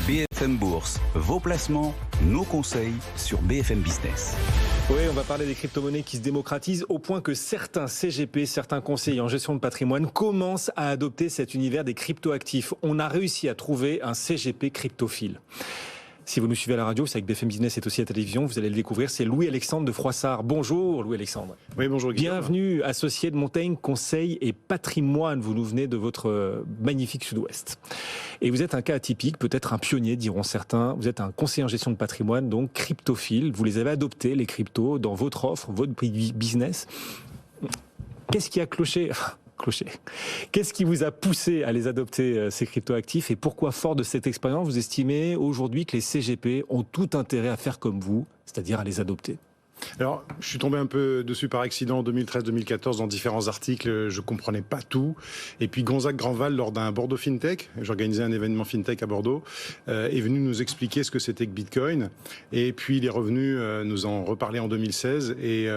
BFM Bourse, vos placements, nos conseils sur BFM Business. Oui, on va parler des crypto-monnaies qui se démocratisent au point que certains CGP, certains conseillers en gestion de patrimoine commencent à adopter cet univers des crypto-actifs. On a réussi à trouver un CGP cryptophile. Si vous nous suivez à la radio, c'est avec BFM Business et aussi à la télévision, vous allez le découvrir, c'est Louis-Alexandre de Froissart. Bonjour Louis-Alexandre. Oui, bonjour Guillaume. Bienvenue, associé de Montaigne Conseil et Patrimoine. Vous nous venez de votre magnifique sud-ouest. Et vous êtes un cas atypique, peut-être un pionnier, diront certains. Vous êtes un conseiller en gestion de patrimoine, donc cryptophile. Vous les avez adoptés, les cryptos, dans votre offre, votre business. Qu'est-ce qui a cloché ? Qu'est-ce qui vous a poussé à les adopter, ces cryptoactifs, et pourquoi, fort de cette expérience, vous estimez aujourd'hui que les CGP ont tout intérêt à faire comme vous, c'est-à-dire à les adopter ? Alors, je suis tombé un peu dessus par accident en 2013-2014 dans différents articles, je comprenais pas tout. Et puis Gonzague Grandval, lors d'un Bordeaux FinTech, j'organisais un événement FinTech à Bordeaux, est venu nous expliquer ce que c'était que Bitcoin. Et puis il est revenu nous en reparler en 2016. Et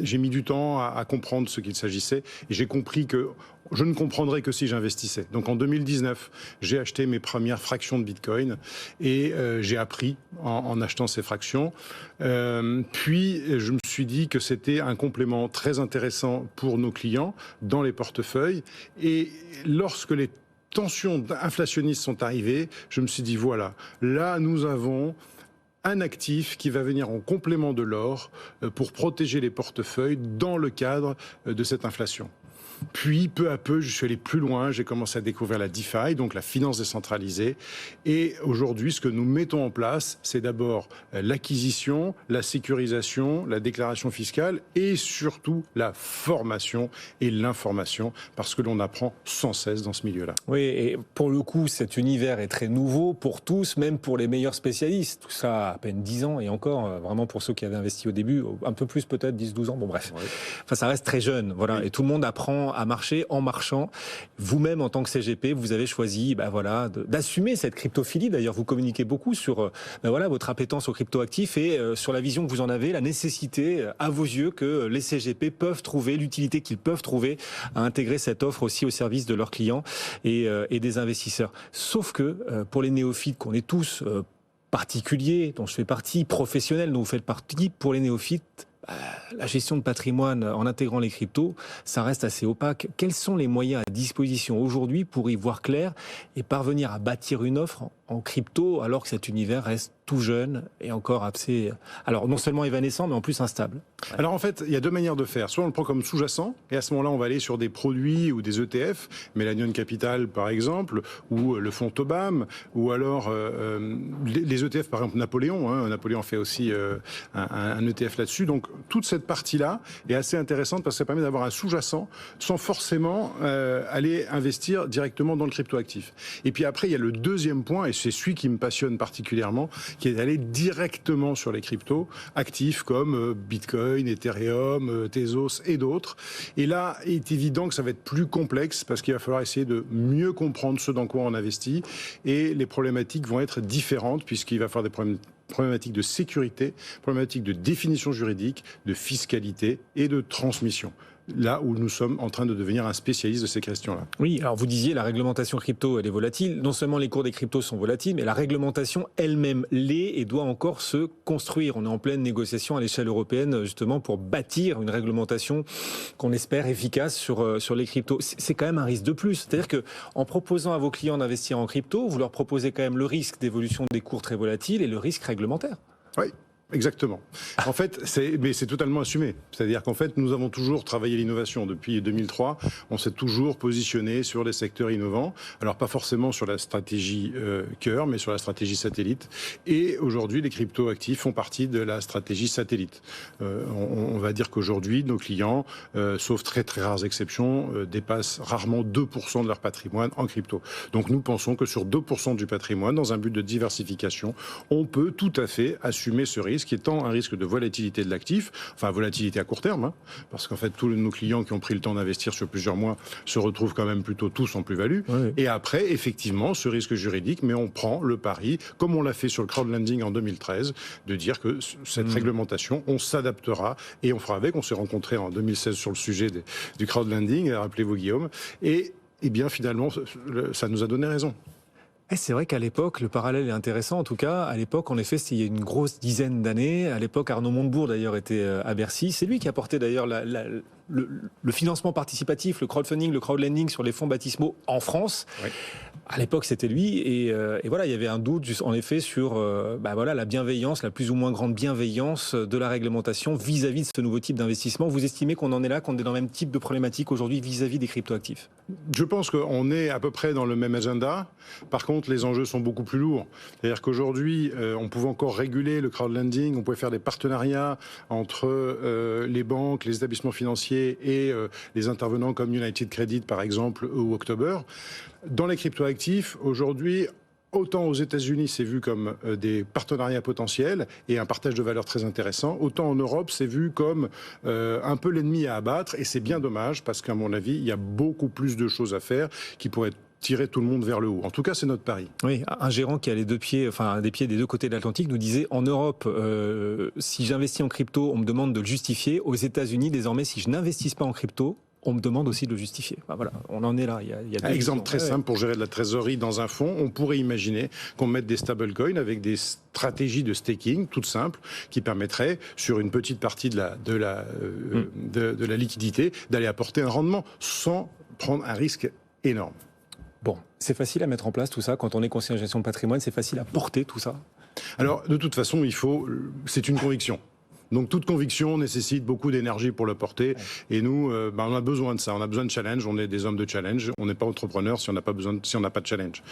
j'ai mis du temps à comprendre ce qu'il s'agissait. Et j'ai compris que je ne comprendrais que si j'investissais. Donc en 2019, j'ai acheté mes premières fractions de Bitcoin et j'ai appris en achetant ces fractions. Puis je me suis dit que c'était un complément très intéressant pour nos clients dans les portefeuilles. Et lorsque les tensions inflationnistes sont arrivées, je me suis dit voilà, là nous avons un actif qui va venir en complément de l'or pour protéger les portefeuilles dans le cadre de cette inflation. Puis, peu à peu, je suis allé plus loin, j'ai commencé à découvrir la DeFi, donc la finance décentralisée. Et aujourd'hui, ce que nous mettons en place, c'est d'abord l'acquisition, la sécurisation, la déclaration fiscale et surtout la formation et l'information, parce que l'on apprend sans cesse dans ce milieu-là. Oui, et pour le coup, cet univers est très nouveau pour tous, même pour les meilleurs spécialistes. Tout ça a à peine 10 ans, et encore, vraiment pour ceux qui avaient investi au début, un peu plus peut-être, 10-12 ans, bon bref. Ouais. Enfin, ça reste très jeune, voilà, oui. Et tout le monde apprend à marcher en marchant. Vous-même, en tant que CGP, vous avez choisi d'assumer cette cryptophilie. D'ailleurs, vous communiquez beaucoup sur votre appétence aux cryptoactifs et sur la vision que vous en avez, la nécessité, à vos yeux, que les CGP peuvent trouver, l'utilité qu'ils peuvent trouver à intégrer cette offre aussi au service de leurs clients et des investisseurs. Sauf que pour les néophytes qu'on est tous, particuliers, dont je fais partie, professionnels dont vous faites partie, pour les néophytes, la gestion de patrimoine en intégrant les cryptos, ça reste assez opaque. Quels sont les moyens à disposition aujourd'hui pour y voir clair et parvenir à bâtir une offre en crypto alors que cet univers reste tout jeune et encore assez, alors non seulement évanescent mais en plus instable? Alors en fait, il y a deux manières de faire. Soit on le prend comme sous-jacent et à ce moment-là on va aller sur des produits ou des ETF, Millennium Capital par exemple, ou le fonds Tobam, ou alors les ETF par exemple Napoléon. Napoléon fait aussi un ETF là-dessus. Donc toute cette partie-là est assez intéressante parce que ça permet d'avoir un sous-jacent sans forcément aller investir directement dans le cryptoactif. Et puis après il y a le deuxième point, et c'est celui qui me passionne particulièrement, qui est d'aller directement sur les cryptos actifs comme Bitcoin, Ethereum, Tezos et d'autres. Et là, il est évident que ça va être plus complexe parce qu'il va falloir essayer de mieux comprendre ce dans quoi on investit et les problématiques vont être différentes puisqu'il va falloir des problématiques de sécurité, problématiques de définition juridique, de fiscalité et de transmission. Là où nous sommes en train de devenir un spécialiste de ces questions-là. Oui, alors vous disiez la réglementation crypto, elle est volatile. Non seulement les cours des cryptos sont volatiles, mais la réglementation elle-même l'est et doit encore se construire. On est en pleine négociation à l'échelle européenne justement pour bâtir une réglementation qu'on espère efficace sur les cryptos. C'est quand même un risque de plus. C'est-à-dire que en proposant à vos clients d'investir en crypto, vous leur proposez quand même le risque d'évolution des cours très volatiles et le risque réglementaire. Oui. Exactement. En fait, c'est totalement assumé. C'est-à-dire qu'en fait, nous avons toujours travaillé l'innovation depuis 2003. On s'est toujours positionné sur les secteurs innovants. Alors pas forcément sur la stratégie cœur, mais sur la stratégie satellite. Et aujourd'hui, les crypto-actifs font partie de la stratégie satellite. On va dire qu'aujourd'hui, nos clients, sauf très très rares exceptions, dépassent rarement 2% de leur patrimoine en crypto. Donc nous pensons que sur 2% du patrimoine, dans un but de diversification, on peut tout à fait assumer ce risque, qui étant un risque de volatilité de l'actif, enfin volatilité à court terme, parce qu'en fait tous nos clients qui ont pris le temps d'investir sur plusieurs mois se retrouvent quand même plutôt tous en plus-value. Oui. Et après, effectivement, ce risque juridique, mais on prend le pari, comme on l'a fait sur le crowdlending en 2013, de dire que cette réglementation, on s'adaptera et on fera avec. On s'est rencontrés en 2016 sur le sujet du crowdlending, rappelez-vous Guillaume, et bien finalement, ça nous a donné raison. C'est vrai qu'à l'époque, le parallèle est intéressant. En tout cas, à l'époque, en effet, il y a une grosse dizaine d'années. À l'époque, Arnaud Montebourg, d'ailleurs, était à Bercy. C'est lui qui a porté, d'ailleurs, le financement participatif, le crowdfunding, le crowdlending sur les fonds baptismaux en France. Oui. À l'époque, c'était lui. Et voilà, il y avait un doute, en effet, sur la bienveillance, la plus ou moins grande bienveillance de la réglementation vis-à-vis de ce nouveau type d'investissement. Vous estimez qu'on en est là, qu'on est dans le même type de problématique aujourd'hui vis-à-vis des cryptoactifs? Je pense qu'on est à peu près dans le même agenda. Par contre, les enjeux sont beaucoup plus lourds. C'est-à-dire qu'aujourd'hui, on pouvait encore réguler le crowdlending, on pouvait faire des partenariats entre les banques, les établissements financiers et les intervenants comme United Credit, par exemple, ou October. Dans les cryptoactifs, aujourd'hui, autant aux États-Unis, c'est vu comme des partenariats potentiels et un partage de valeur très intéressant, autant en Europe, c'est vu comme un peu l'ennemi à abattre. Et c'est bien dommage parce qu'à mon avis, il y a beaucoup plus de choses à faire qui pourraient tirer tout le monde vers le haut. En tout cas, c'est notre pari. Oui, un gérant qui a des pieds des deux côtés de l'Atlantique nous disait, en Europe, si j'investis en crypto, on me demande de le justifier. Aux États-Unis, désormais, si je n'investis pas en crypto, on me demande aussi de le justifier. Voilà, on en est là. Il y a un exemple très simple pour gérer de la trésorerie dans un fonds. On pourrait imaginer qu'on mette des stablecoins avec des stratégies de staking toutes simples qui permettraient, sur une petite partie de la liquidité, d'aller apporter un rendement sans prendre un risque énorme. Bon, c'est facile à mettre en place tout ça. Quand on est conseiller en gestion de patrimoine, c'est facile à porter tout ça? Alors, de toute façon, c'est une conviction. Donc toute conviction nécessite beaucoup d'énergie pour le porter. Et nous, on a besoin de ça. On a besoin de challenge. On est des hommes de challenge. On n'est pas entrepreneurs si on n'a pas de challenge.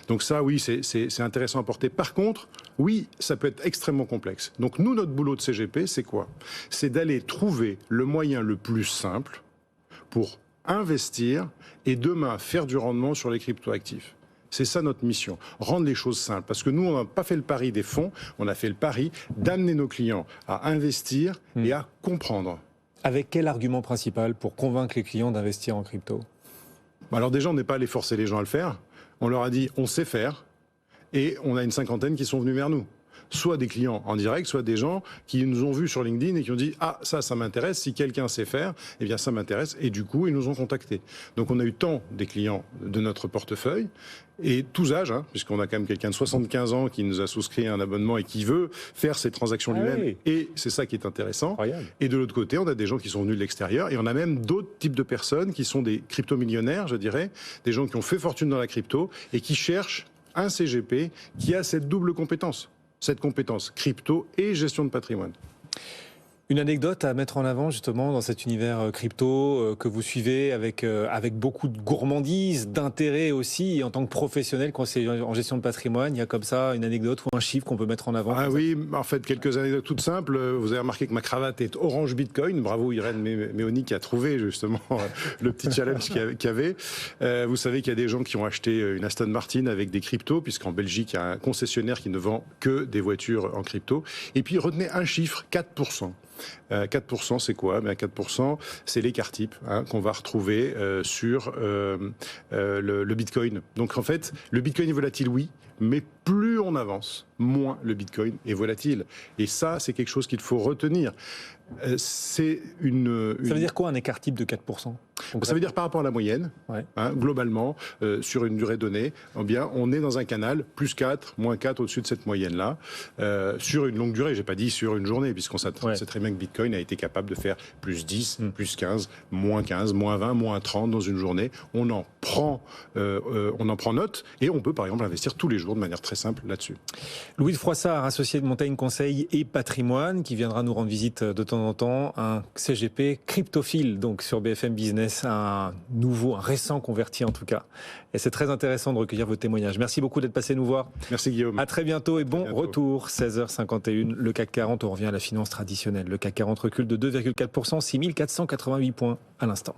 Donc ça, oui, c'est intéressant à porter. Par contre, oui, ça peut être extrêmement complexe. Donc nous, notre boulot de CGP, c'est quoi? C'est d'aller trouver le moyen le plus simple pour investir et demain faire du rendement sur les cryptoactifs. C'est ça notre mission, rendre les choses simples. Parce que nous, on n'a pas fait le pari des fonds, on a fait le pari d'amener nos clients à investir et à comprendre. Avec quel argument principal pour convaincre les clients d'investir en crypto? Alors déjà, on n'est pas allé forcer les gens à le faire. On leur a dit, on sait faire. Et on a une cinquantaine qui sont venus vers nous. Soit des clients en direct, soit des gens qui nous ont vus sur LinkedIn et qui ont dit « Ah, ça m'intéresse, si quelqu'un sait faire, eh bien ça m'intéresse ». Et du coup, ils nous ont contactés. Donc on a eu tant des clients de notre portefeuille, et tous âges, puisqu'on a quand même quelqu'un de 75 ans qui nous a souscrit un abonnement et qui veut faire ses transactions lui-même. Oui. Et c'est ça qui est intéressant. Incroyable. Et de l'autre côté, on a des gens qui sont venus de l'extérieur, et on a même d'autres types de personnes qui sont des crypto-millionnaires, je dirais, des gens qui ont fait fortune dans la crypto et qui cherchent un CGP qui a cette double compétence. Cette compétence crypto et gestion de patrimoine. Une anecdote à mettre en avant justement dans cet univers crypto que vous suivez avec beaucoup de gourmandise, d'intérêt aussi, et en tant que professionnel conseiller en gestion de patrimoine, il y a comme ça une anecdote ou un chiffre qu'on peut mettre en avant? Ah oui, en fait, quelques anecdotes toutes simples. Vous avez remarqué que ma cravate est orange Bitcoin. Bravo Irène Méoni qui a trouvé justement le petit challenge qu'il y avait. Vous savez qu'il y a des gens qui ont acheté une Aston Martin avec des cryptos, puisqu'en Belgique, il y a un concessionnaire qui ne vend que des voitures en crypto. Et puis retenez un chiffre, 4%. 4%, c'est quoi? 4%, c'est l'écart type qu'on va retrouver sur le Bitcoin. Donc en fait, le Bitcoin est volatile, oui, mais plus on avance, moins le Bitcoin est volatile. Et ça, c'est quelque chose qu'il faut retenir. Ça veut dire quoi un écart type de 4%? Ça veut dire par rapport à la moyenne, globalement, sur une durée donnée, eh bien, on est dans un canal plus 4, moins 4 au-dessus de cette moyenne-là, sur une longue durée. J'ai pas dit sur une journée, puisqu'on sait très bien que Bitcoin a été capable de faire plus 10, plus 15, moins 20, moins 30 dans une journée. On en prend note et on peut par exemple investir tous les jours de manière très simple là-dessus. Louis de Froissart, associé de Montaigne Conseil et Patrimoine, qui viendra nous rendre visite de temps en temps, un CGP cryptophile, donc sur BFM Business, un récent converti en tout cas. Et c'est très intéressant de recueillir vos témoignages. Merci beaucoup d'être passé nous voir. Merci Guillaume. À très bientôt et bon retour. 16h51, le CAC 40, on revient à la finance traditionnelle. Le CAC 40 recule de 2,4%, 6488 points à l'instant.